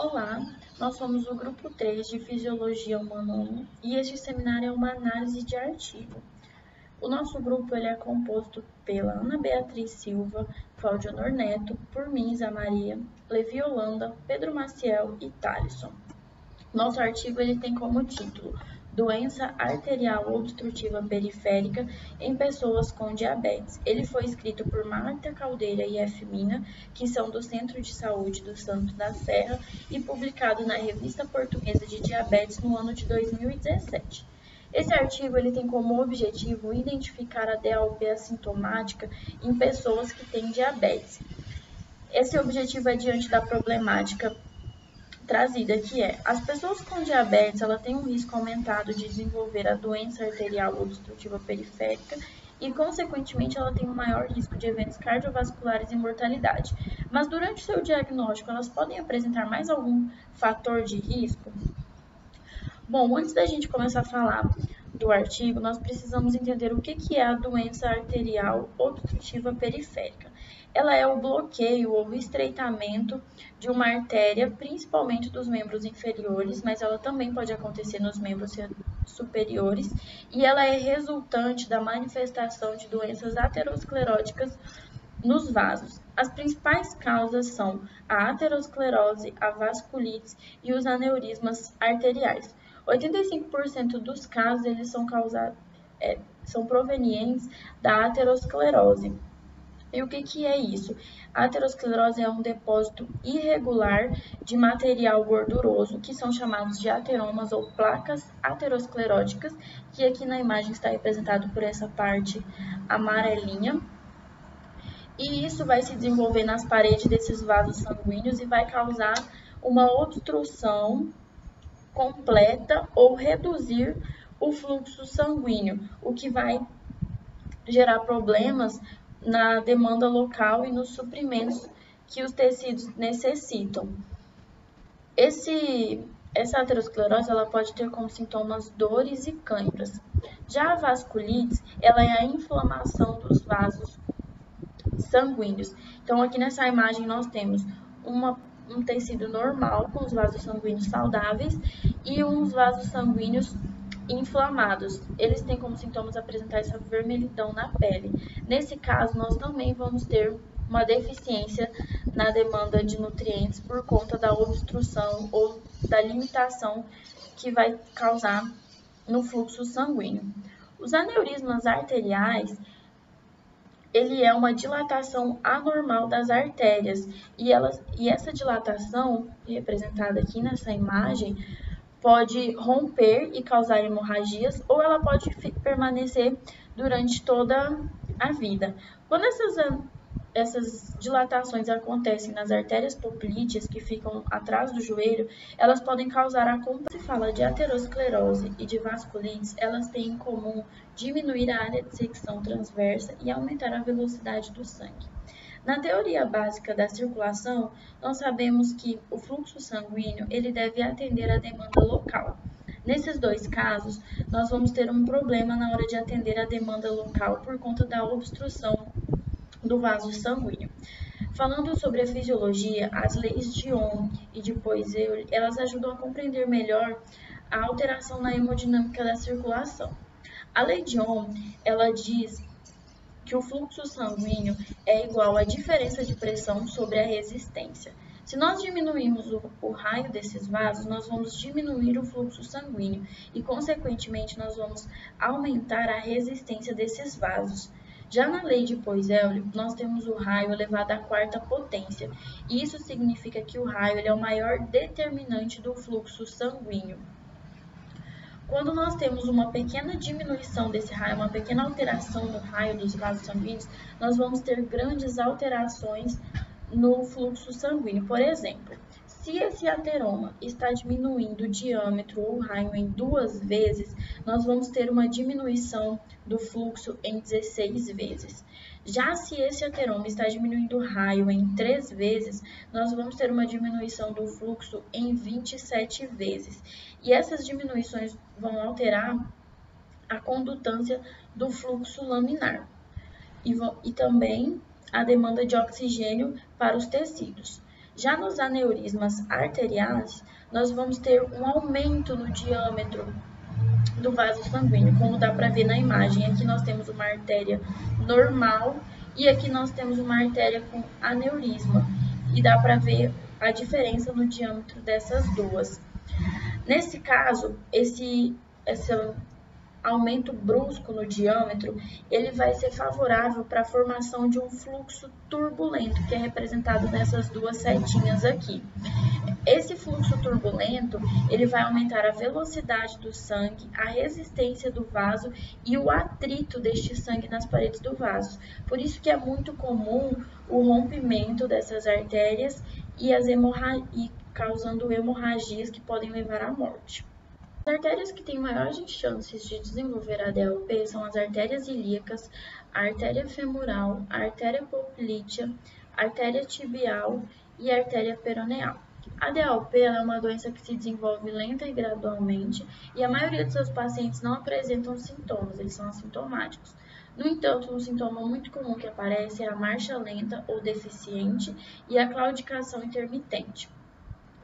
Olá, nós somos o grupo 3 de Fisiologia Humana 1 e este seminário é uma análise de artigo. O nosso grupo é composto pela Ana Beatriz Silva, Cláudio Honor Neto, por mim, Isa Maria, Levi Holanda, Pedro Maciel e Thalisson. Nosso artigo tem como título Doença arterial obstrutiva periférica em pessoas com diabetes. Ele foi escrito por Marta Caldeira e F. Mina, que são do Centro de Saúde do Santo da Serra, e publicado na Revista Portuguesa de Diabetes no ano de 2017. Esse artigo tem como objetivo identificar a DAOP assintomática em pessoas que têm diabetes. Esse objetivo é diante da problemática trazida, que é: as pessoas com diabetes têm um risco aumentado de desenvolver a doença arterial obstrutiva periférica e, consequentemente, ela tem um maior risco de eventos cardiovasculares e mortalidade. Mas durante o seu diagnóstico, elas podem apresentar mais algum fator de risco? Bom, antes da gente começar a falar do artigo, nós precisamos entender o que é a doença arterial obstrutiva periférica. Ela é o bloqueio ou estreitamento de uma artéria, principalmente dos membros inferiores, mas ela também pode acontecer nos membros superiores, e ela é resultante da manifestação de doenças ateroscleróticas nos vasos. As principais causas são a aterosclerose, a vasculite e os aneurismas arteriais. 85% dos casos são provenientes da aterosclerose. E o que é isso? A aterosclerose é um depósito irregular de material gorduroso, que são chamados de ateromas ou placas ateroscleróticas, que aqui na imagem está representado por essa parte amarelinha. E isso vai se desenvolver nas paredes desses vasos sanguíneos e vai causar uma obstrução completa ou reduzir o fluxo sanguíneo, o que vai gerar problemas na demanda local e nos suprimentos que os tecidos necessitam. Essa aterosclerose pode ter como sintomas dores e câimbras. Já a vasculite, ela é a inflamação dos vasos sanguíneos. Então, aqui nessa imagem nós temos um tecido normal com os vasos sanguíneos saudáveis e uns vasos sanguíneos inflamados. Eles têm como sintomas apresentar essa vermelhidão na pele. Nesse caso, nós também vamos ter uma deficiência na demanda de nutrientes por conta da obstrução ou da limitação que vai causar no fluxo sanguíneo. Os aneurismas arteriais, ele é uma dilatação anormal das artérias e essa dilatação, representada aqui nessa imagem, pode romper e causar hemorragias, ou ela pode permanecer durante toda a vida. Quando essas dilatações acontecem nas artérias poplíteas, que ficam atrás do joelho, elas podem causar a Se fala de aterosclerose e de vasculites, elas têm em comum diminuir a área de secção transversa e aumentar a velocidade do sangue. Na teoria básica da circulação, nós sabemos que o fluxo sanguíneo ele deve atender a demanda local. Nesses dois casos, nós vamos ter um problema na hora de atender a demanda local por conta da obstrução do vaso sanguíneo. Falando sobre a fisiologia, as leis de Ohm e de Poiseuille, elas ajudam a compreender melhor a alteração na hemodinâmica da circulação. A lei de Ohm, ela diz que o fluxo sanguíneo é igual à diferença de pressão sobre a resistência. Se nós diminuirmos o raio desses vasos, nós vamos diminuir o fluxo sanguíneo e, consequentemente, nós vamos aumentar a resistência desses vasos. Já na lei de Poiseuille, nós temos o raio elevado à quarta potência, e isso significa que o raio é o maior determinante do fluxo sanguíneo. Quando nós temos uma pequena diminuição desse raio, uma pequena alteração no raio dos vasos sanguíneos, nós vamos ter grandes alterações no fluxo sanguíneo. Por exemplo, se esse ateroma está diminuindo o diâmetro ou o raio em 2 vezes, nós vamos ter uma diminuição do fluxo em 16 vezes. Já se esse ateroma está diminuindo o raio em 3 vezes, nós vamos ter uma diminuição do fluxo em 27 vezes. E essas diminuições vão alterar a condutância do fluxo laminar e também a demanda de oxigênio para os tecidos. Já nos aneurismas arteriais, nós vamos ter um aumento no diâmetro do vaso sanguíneo, como dá para ver na imagem. Aqui nós temos uma artéria normal e aqui nós temos uma artéria com aneurisma, e dá para ver a diferença no diâmetro dessas duas. Nesse caso, esse aumento brusco no diâmetro, ele vai ser favorável para a formação de um fluxo turbulento, que é representado nessas duas setinhas aqui. Esse fluxo turbulento, ele vai aumentar a velocidade do sangue, a resistência do vaso e o atrito deste sangue nas paredes do vaso. Por isso que é muito comum o rompimento dessas artérias e causando hemorragias que podem levar à morte. As artérias que têm maiores chances de desenvolver ADLP são as artérias ilíacas, a artéria femoral, a artéria poplítea, a artéria tibial e a artéria peroneal. A ADLP é uma doença que se desenvolve lenta e gradualmente, e a maioria dos seus pacientes não apresentam sintomas, eles são assintomáticos. No entanto, um sintoma muito comum que aparece é a marcha lenta ou deficiente e a claudicação intermitente.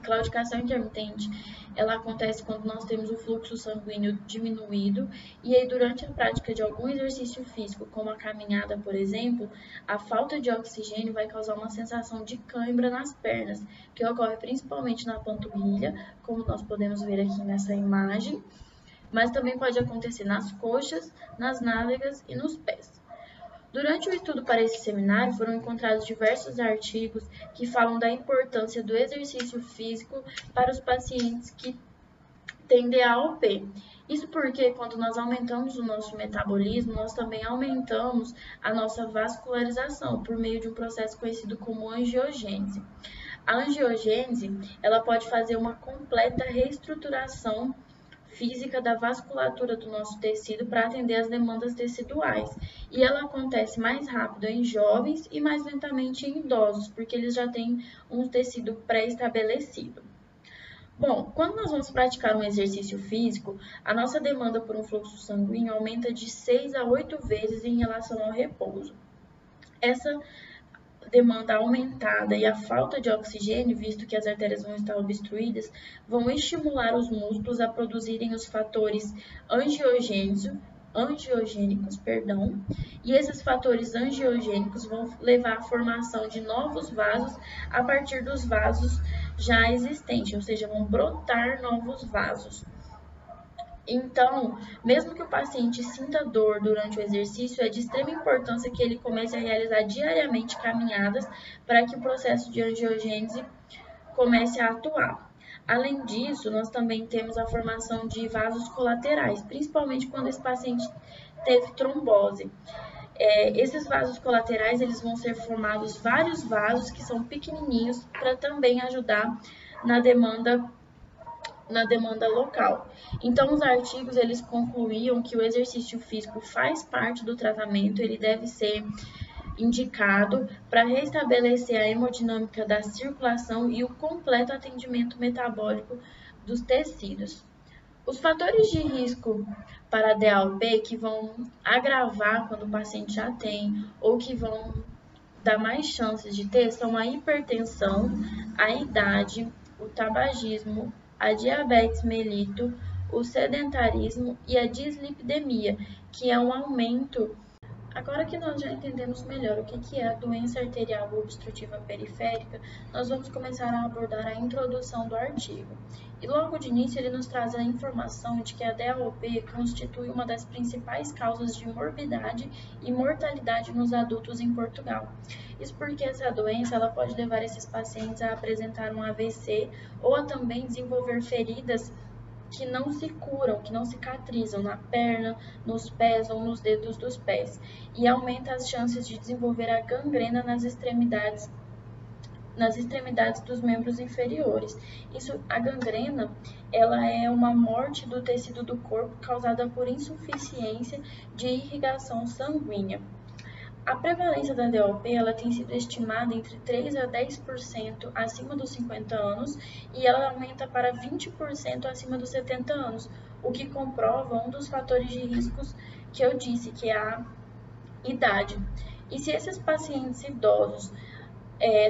Claudicação intermitente, ela acontece quando nós temos o fluxo sanguíneo diminuído e aí durante a prática de algum exercício físico, como a caminhada, por exemplo, a falta de oxigênio vai causar uma sensação de cãibra nas pernas, que ocorre principalmente na panturrilha, como nós podemos ver aqui nessa imagem, mas também pode acontecer nas coxas, nas nádegas e nos pés. Durante o estudo para esse seminário, foram encontrados diversos artigos que falam da importância do exercício físico para os pacientes que têm DAOP. Isso porque, quando nós aumentamos o nosso metabolismo, nós também aumentamos a nossa vascularização por meio de um processo conhecido como angiogênese. A angiogênese, ela pode fazer uma completa reestruturação física da vasculatura do nosso tecido para atender às demandas teciduais. E ela acontece mais rápido em jovens e mais lentamente em idosos, porque eles já têm um tecido pré-estabelecido. Bom, quando nós vamos praticar um exercício físico, a nossa demanda por um fluxo sanguíneo aumenta de 6 a 8 vezes em relação ao repouso. Essa demanda aumentada e a falta de oxigênio, visto que as artérias vão estar obstruídas, vão estimular os músculos a produzirem os fatores angiogênicos, e esses fatores angiogênicos vão levar à formação de novos vasos a partir dos vasos já existentes, ou seja, vão brotar novos vasos. Então, mesmo que o paciente sinta dor durante o exercício, é de extrema importância que ele comece a realizar diariamente caminhadas para que o processo de angiogênese comece a atuar. Além disso, nós também temos a formação de vasos colaterais, principalmente quando esse paciente teve trombose. Esses vasos colaterais, eles vão ser formados vários vasos que são pequenininhos para também ajudar na demanda local. Então, os artigos eles concluíam que o exercício físico faz parte do tratamento, ele deve ser indicado para restabelecer a hemodinâmica da circulação e o completo atendimento metabólico dos tecidos. Os fatores de risco para a DAOP que vão agravar quando o paciente já tem ou que vão dar mais chances de ter são a hipertensão, a idade, o tabagismo, a diabetes mellitus, o sedentarismo e a dislipidemia, que é um aumento. Agora que nós já entendemos melhor o que é a doença arterial obstrutiva periférica, nós vamos começar a abordar a introdução do artigo. E logo de início ele nos traz a informação de que a DAOP constitui uma das principais causas de morbidade e mortalidade nos adultos em Portugal. Isso porque essa doença ela pode levar esses pacientes a apresentar um AVC ou a também desenvolver feridas que não se curam, que não cicatrizam na perna, nos pés ou nos dedos dos pés, e aumenta as chances de desenvolver a gangrena nas extremidades dos membros inferiores. A gangrena, ela é uma morte do tecido do corpo causada por insuficiência de irrigação sanguínea. A prevalência da DAOP ela tem sido estimada entre 3 a 10% acima dos 50 anos e ela aumenta para 20% acima dos 70 anos, o que comprova um dos fatores de riscos que eu disse, que é a idade. E se esses pacientes idosos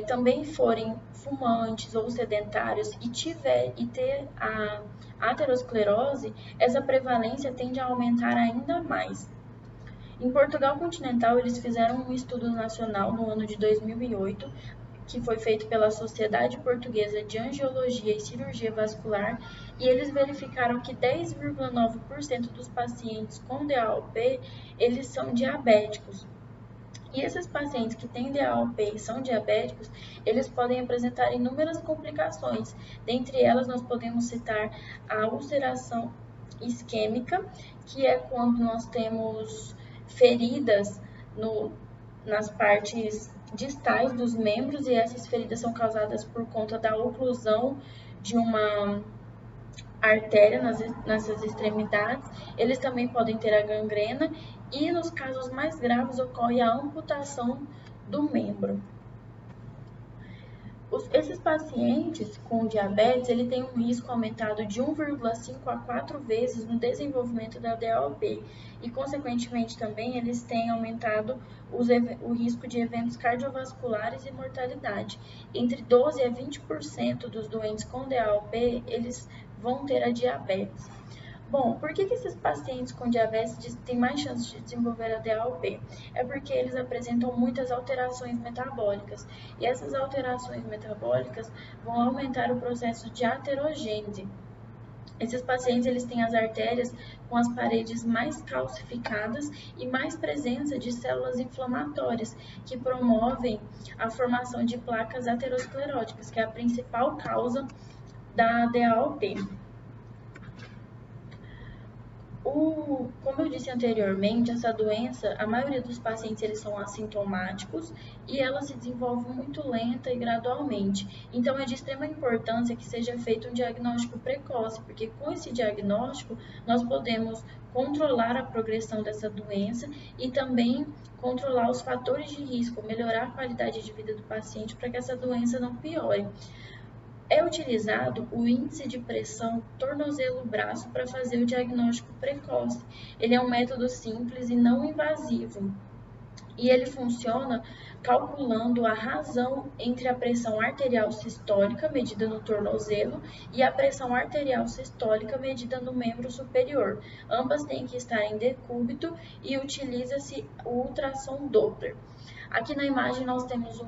também forem fumantes ou sedentários e ter a aterosclerose, essa prevalência tende a aumentar ainda mais. Em Portugal continental, eles fizeram um estudo nacional no ano de 2008, que foi feito pela Sociedade Portuguesa de Angiologia e Cirurgia Vascular, e eles verificaram que 10,9% dos pacientes com DAOP, eles são diabéticos. E esses pacientes que têm DAOP e são diabéticos, eles podem apresentar inúmeras complicações. Dentre elas, nós podemos citar a ulceração isquêmica, que é quando nós temos feridas nas partes distais dos membros, e essas feridas são causadas por conta da oclusão de uma artéria nessas extremidades. Eles também podem ter a gangrena e, nos casos mais graves, ocorre a amputação do membro. Esses pacientes com diabetes, ele tem um risco aumentado de 1,5 a 4 vezes no desenvolvimento da DAOP e, consequentemente, também eles têm aumentado o risco de eventos cardiovasculares e mortalidade. Entre 12 a 20% dos doentes com DAOP, eles vão ter a diabetes. Bom, por que esses pacientes com diabetes têm mais chances de desenvolver a DAOP? É porque eles apresentam muitas alterações metabólicas, e essas alterações metabólicas vão aumentar o processo de aterogênese. Esses pacientes eles têm as artérias com as paredes mais calcificadas e mais presença de células inflamatórias, que promovem a formação de placas ateroscleróticas, que é a principal causa da DAOP. Como eu disse anteriormente, essa doença, a maioria dos pacientes eles são assintomáticos e ela se desenvolve muito lenta e gradualmente. Então, é de extrema importância que seja feito um diagnóstico precoce, porque com esse diagnóstico nós podemos controlar a progressão dessa doença e também controlar os fatores de risco, melhorar a qualidade de vida do paciente para que essa doença não piore. É utilizado o índice de pressão tornozelo-braço para fazer o diagnóstico precoce. Ele é um método simples e não invasivo. E ele funciona calculando a razão entre a pressão arterial sistólica, medida no tornozelo, e a pressão arterial sistólica, medida no membro superior. Ambas têm que estar em decúbito e utiliza-se o ultrassom Doppler. Aqui na imagem nós temos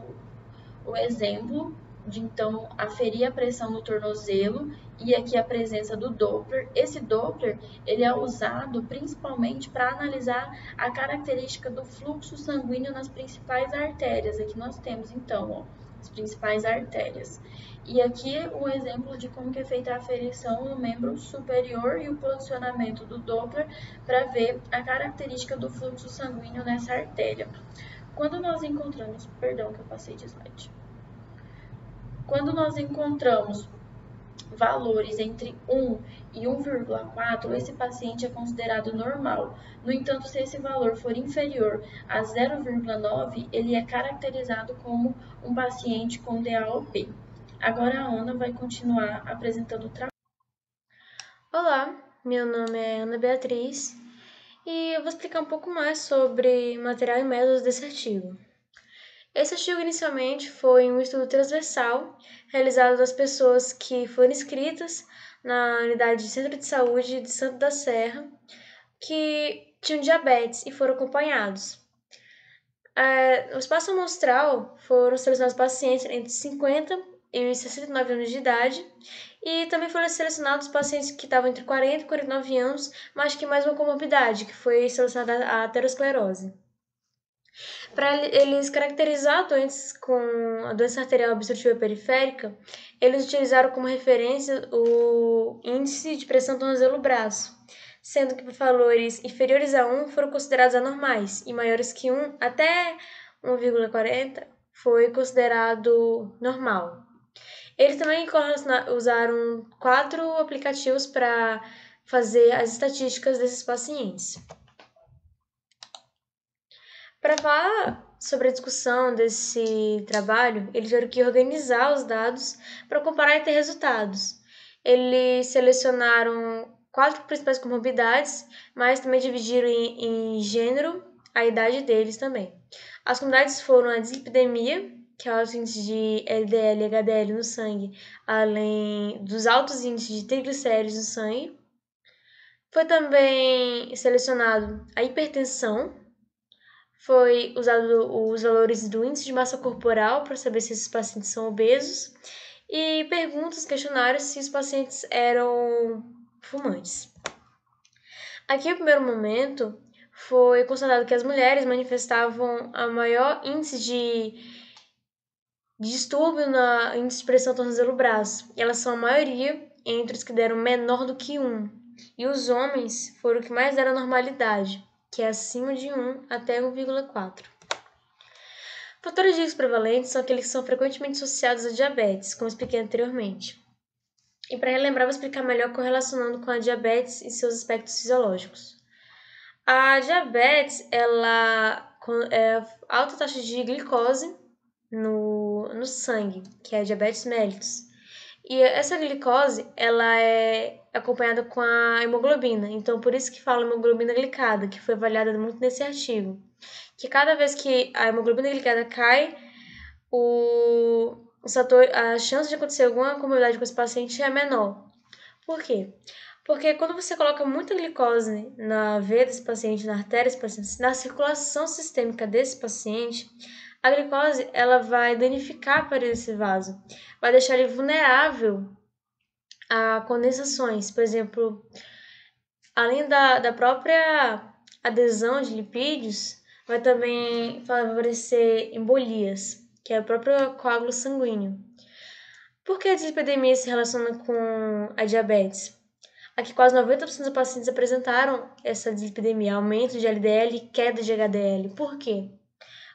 o exemplo de então aferir a pressão no tornozelo e aqui a presença do Doppler. Esse Doppler ele é usado principalmente para analisar a característica do fluxo sanguíneo nas principais artérias. Aqui nós temos então as principais artérias. E aqui o exemplo de como que é feita a aferição no membro superior e o posicionamento do Doppler para ver a característica do fluxo sanguíneo nessa artéria. Quando nós encontramos, perdão que eu passei de slide. Quando nós encontramos valores entre 1 e 1,4, esse paciente é considerado normal. No entanto, se esse valor for inferior a 0,9, ele é caracterizado como um paciente com DAOP. Agora a Ana vai continuar apresentando o trabalho. Olá, meu nome é Ana Beatriz e eu vou explicar um pouco mais sobre material e métodos desse artigo. Esse artigo inicialmente foi um estudo transversal realizado das pessoas que foram inscritas na unidade de centro de saúde de Santo da Serra, que tinham diabetes e foram acompanhados. No espaço amostral foram selecionados pacientes entre 50 e 69 anos de idade e também foram selecionados pacientes que estavam entre 40 e 49 anos, mas que mais uma comorbidade, que foi selecionada a aterosclerose. Para eles caracterizar doentes com a doença arterial obstrutiva periférica, eles utilizaram como referência o índice de pressão tornozelo-braço, sendo que valores inferiores a 1 foram considerados anormais e maiores que 1 até 1,40 foi considerado normal. Eles também usaram 4 aplicativos para fazer as estatísticas desses pacientes. Para falar sobre a discussão desse trabalho, eles tiveram que organizar os dados para comparar e ter resultados. Eles selecionaram 4 principais comorbidades, mas também dividiram em gênero a idade deles também. As comorbidades foram a dislipidemia, que é o alto índice de LDL e HDL no sangue, além dos altos índices de triglicéridos no sangue. Foi também selecionado a hipertensão, foi usado os valores do índice de massa corporal para saber se esses pacientes são obesos e perguntas, questionários se os pacientes eram fumantes. Aqui, no primeiro momento, foi constatado que as mulheres manifestavam a maior índice de distúrbio na índice de pressão tornozelo-braço. Elas são a maioria entre os que deram menor do que 1. E os homens foram os que mais deram normalidade, que é acima de 1 até 1,4. Fatores de risco prevalentes são aqueles que são frequentemente associados a diabetes, como expliquei anteriormente. E para relembrar, vou explicar melhor correlacionando com a diabetes e seus aspectos fisiológicos. A diabetes, ela é alta taxa de glicose no sangue, que é a diabetes mellitus. E essa glicose, ela é acompanhada com a hemoglobina. Então, por isso que fala hemoglobina glicada, que foi avaliada muito nesse artigo. Que cada vez que a hemoglobina glicada cai, a chance de acontecer alguma comorbidade com esse paciente é menor. Por quê? Porque quando você coloca muita glicose na veia desse paciente, na artéria desse paciente, na circulação sistêmica desse paciente, a glicose ela vai danificar a parede desse vaso, vai deixar ele vulnerável a condensações. Por exemplo, além da própria adesão de lipídios, vai também favorecer embolias, que é o próprio coágulo sanguíneo. Por que a dislipidemia se relaciona com a diabetes? Aqui quase 90% dos pacientes apresentaram essa dislipidemia, aumento de LDL e queda de HDL. Por quê?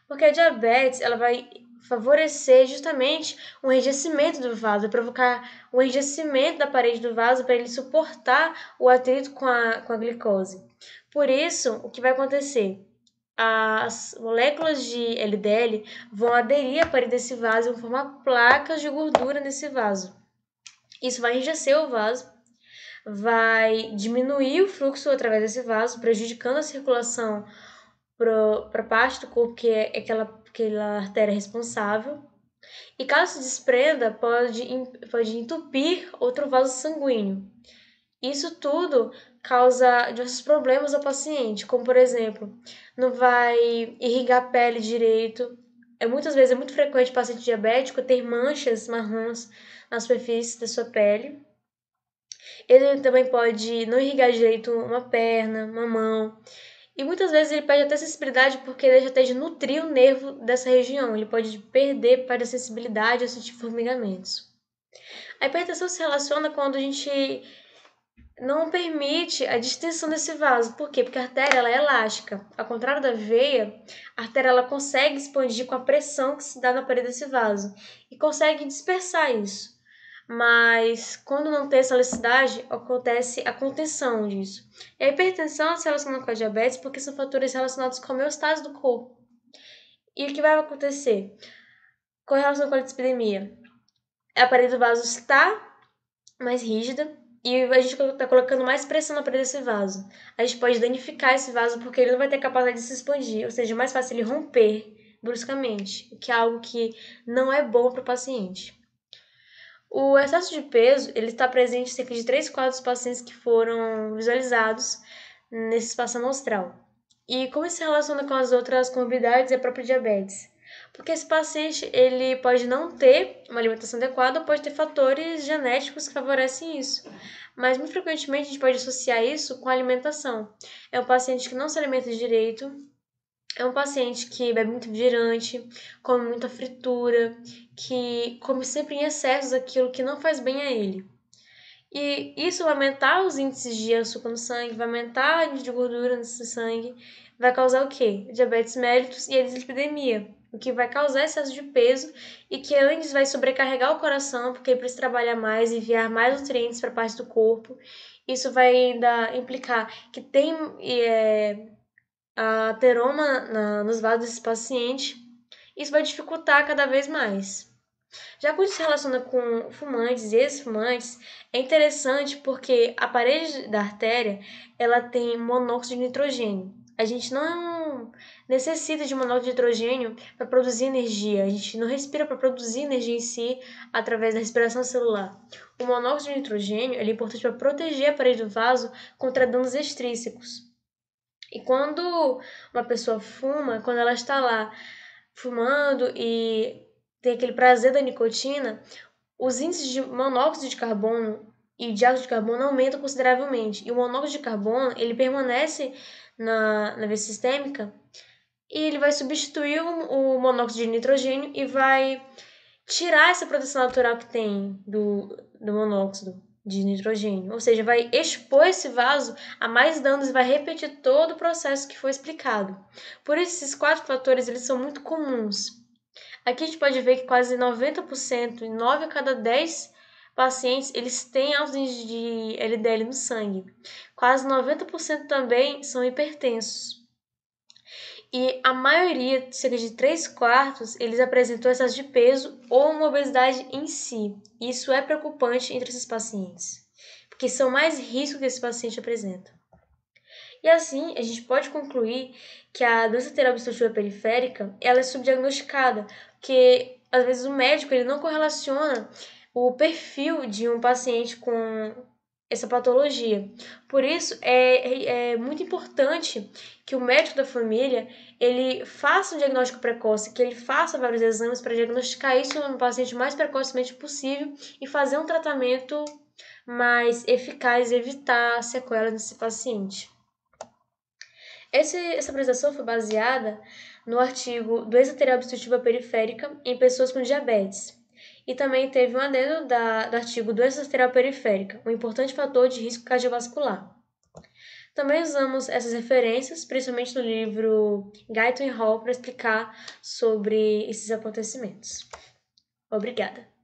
Porque a diabetes ela vai favorecer justamente o enrijecimento do vaso, vai provocar o enrijecimento da parede do vaso para ele suportar o atrito com a glicose. Por isso, o que vai acontecer? As moléculas de LDL vão aderir à parede desse vaso e vão formar placas de gordura nesse vaso. Isso vai enrijecer o vaso, vai diminuir o fluxo através desse vaso, prejudicando a circulação para parte do corpo que é aquela artéria responsável. E caso se desprenda, pode entupir outro vaso sanguíneo. Isso tudo causa diversos problemas ao paciente, como por exemplo, não vai irrigar a pele direito. Muitas vezes é muito frequente o paciente diabético ter manchas marrons na superfície da sua pele. Ele também pode não irrigar direito uma perna, uma mão. E muitas vezes ele perde até sensibilidade porque ele deixa até de nutrir o nervo dessa região. Ele pode perder parte da sensibilidade ou sentir formigamentos. A hipertensão se relaciona quando a gente não permite a distensão desse vaso. Por quê? Porque a artéria ela é elástica. Ao contrário da veia, a artéria ela consegue expandir com a pressão que se dá na parede desse vaso e consegue dispersar isso. Mas quando não tem essa elasticidade, acontece a contenção disso. E a hipertensão se relaciona com a diabetes porque são fatores relacionados com a homeostase do corpo. E o que vai acontecer com relação com a dislipidemia? A parede do vaso está mais rígida e a gente está colocando mais pressão na parede desse vaso. A gente pode danificar esse vaso porque ele não vai ter capacidade de se expandir, ou seja, é mais fácil ele romper bruscamente, o que é algo que não é bom para o paciente. O excesso de peso ele está presente em cerca de 3/4 dos pacientes que foram visualizados nesse espaço amostral. E como isso se relaciona com as outras comorbidades e a própria diabetes? Porque esse paciente ele pode não ter uma alimentação adequada ou pode ter fatores genéticos que favorecem isso. Mas muito frequentemente a gente pode associar isso com a alimentação. É um paciente que não se alimenta direito, é um paciente que bebe muito refrigerante, come muita fritura, que come sempre em excessos aquilo que não faz bem a ele. E isso vai aumentar os índices de açúcar no sangue, vai aumentar o índice de gordura no sangue, vai causar o quê? Diabetes mellitus e a dislipidemia, o que vai causar excesso de peso e que além disso vai sobrecarregar o coração, porque ele precisa trabalhar mais e enviar mais nutrientes para a parte do corpo. Isso vai ainda implicar que tem ateroma nos vasos desse paciente. Isso vai dificultar cada vez mais. Já quando se relaciona com fumantes e ex-fumantes, é interessante porque a parede da artéria ela tem monóxido de nitrogênio. A gente não carbono necessita de monóxido de nitrogênio para produzir energia. A gente não respira para produzir energia em si através da respiração celular. O monóxido de nitrogênio é importante para proteger a parede do vaso contra danos extrínsecos. E quando uma pessoa fuma, quando ela está lá fumando e tem aquele prazer da nicotina, os índices de monóxido de carbono e dióxido de carbono aumentam consideravelmente. E o monóxido de carbono, ele permanece na via sistêmica e ele vai substituir o monóxido de nitrogênio e vai tirar essa proteção natural que tem do monóxido de nitrogênio. Ou seja, vai expor esse vaso a mais danos e vai repetir todo o processo que foi explicado. Por isso, esses 4 fatores eles são muito comuns. Aqui a gente pode ver que quase 90%, 9 a cada 10 pacientes, eles têm altos índices de LDL no sangue. Quase 90% também são hipertensos. E a maioria, cerca de 3/4, eles apresentam excesso de peso ou uma obesidade em si. Isso é preocupante entre esses pacientes, porque são mais riscos que esse paciente apresenta. E assim, a gente pode concluir que a doença arterial obstrutiva periférica, ela é subdiagnosticada, porque às vezes o médico ele não correlaciona o perfil de um paciente com essa patologia. Por isso, é muito importante que o médico da família ele faça um diagnóstico precoce, que ele faça vários exames para diagnosticar isso no paciente o mais precocemente possível e fazer um tratamento mais eficaz e evitar sequelas nesse paciente. Essa apresentação foi baseada no artigo Doença arterial obstrutiva periférica em pessoas com diabetes. E também teve um adendo do artigo Doença arterial periférica, um importante fator de risco cardiovascular. Também usamos essas referências, principalmente no livro Guyton e Hall, para explicar sobre esses acontecimentos. Obrigada!